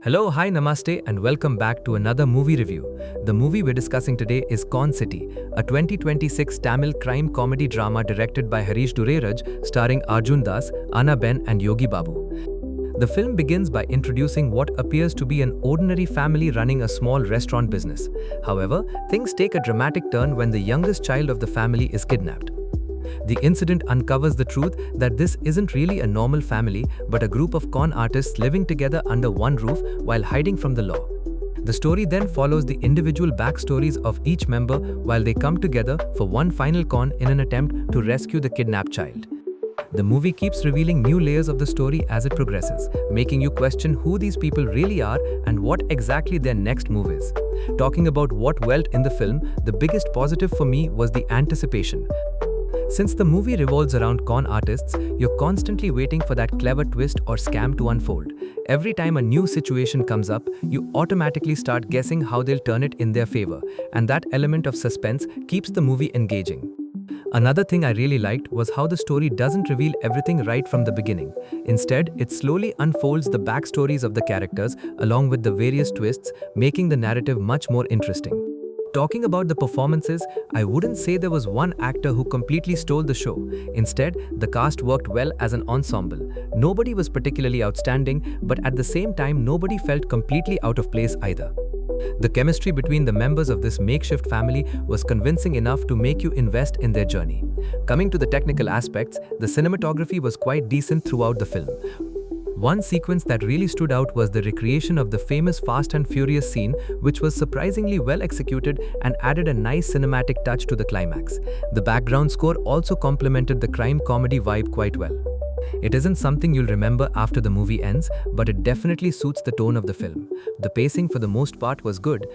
Hello, hi, namaste, and welcome back to another movie review. The movie we're discussing today is Con City, a 2026 Tamil crime comedy drama directed by Harish Durairaj, starring Arjun, Ben and Yogi Babu. The film begins by introducing what appears to be an ordinary family running a small restaurant business. However, things take a dramatic turn when the youngest child of the family is kidnapped. The incident uncovers the truth that this isn't really a normal family, but a group of con artists living together under one roof while hiding from the law. The story then follows the individual backstories of each member while they come together for one final con in an attempt to rescue the kidnapped child. The movie keeps revealing new layers of the story as it progresses, making you question who these people really are and what exactly their next move is. Talking about what dwelt in the film, the biggest positive for me was the anticipation. Since the movie revolves around con artists, you're constantly waiting for that clever twist or scam to unfold. Every time a new situation comes up, you automatically start guessing how they'll turn it in their favor, and that element of suspense keeps the movie engaging. Another thing I really liked was how the story doesn't reveal everything right from the beginning. Instead, it slowly unfolds the backstories of the characters along with the various twists, making the narrative much more interesting. Talking about the performances, I wouldn't say there was one actor who completely stole the show. Instead, the cast worked well as an ensemble. Nobody was particularly outstanding, but at the same time, nobody felt completely out of place either. The chemistry between the members of this makeshift family was convincing enough to make you invest in their journey. Coming to the technical aspects, the cinematography was quite decent throughout the film. One sequence that really stood out was the recreation of the famous Fast and Furious scene, which was surprisingly well executed and added a nice cinematic touch to the climax. The background score also complemented the crime comedy vibe quite well. It isn't something you'll remember after the movie ends, but it definitely suits the tone of the film. The pacing for the most part was good.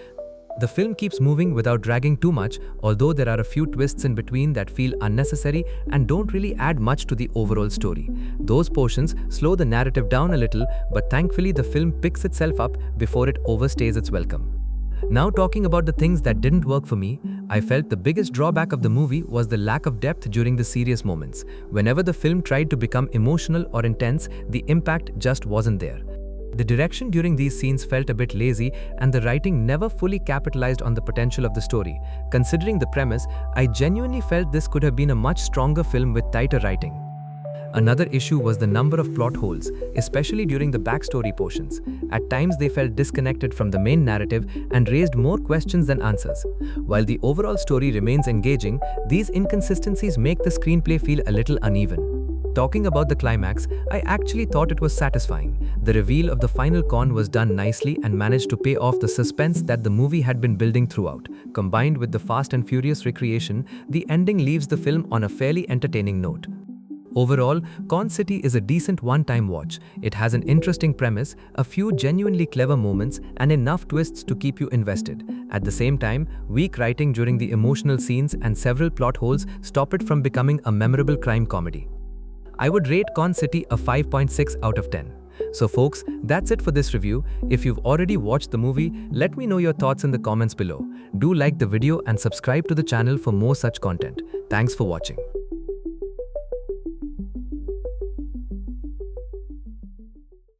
The film keeps moving without dragging too much, although there are a few twists in between that feel unnecessary and don't really add much to the overall story. Those portions slow the narrative down a little, but thankfully the film picks itself up before it overstays its welcome. Now talking about the things that didn't work for me, I felt the biggest drawback of the movie was the lack of depth during the serious moments. Whenever the film tried to become emotional or intense, the impact just wasn't there. The direction during these scenes felt a bit lazy, and the writing never fully capitalized on the potential of the story. Considering the premise, I genuinely felt this could have been a much stronger film with tighter writing. Another issue was the number of plot holes, especially during the backstory portions. At times they felt disconnected from the main narrative and raised more questions than answers. While the overall story remains engaging, these inconsistencies make the screenplay feel a little uneven. Talking about the climax, I actually thought it was satisfying. The reveal of the final con was done nicely and managed to pay off the suspense that the movie had been building throughout. Combined with the Fast and Furious recreation, the ending leaves the film on a fairly entertaining note. Overall, Con City is a decent one-time watch. It has an interesting premise, a few genuinely clever moments, and enough twists to keep you invested. At the same time, weak writing during the emotional scenes and several plot holes stop it from becoming a memorable crime comedy. I would rate Con City a 5.6 out of 10. So folks, that's it for this review. If you've already watched the movie, let me know your thoughts in the comments below. Do like the video and subscribe to the channel for more such content. Thanks for watching.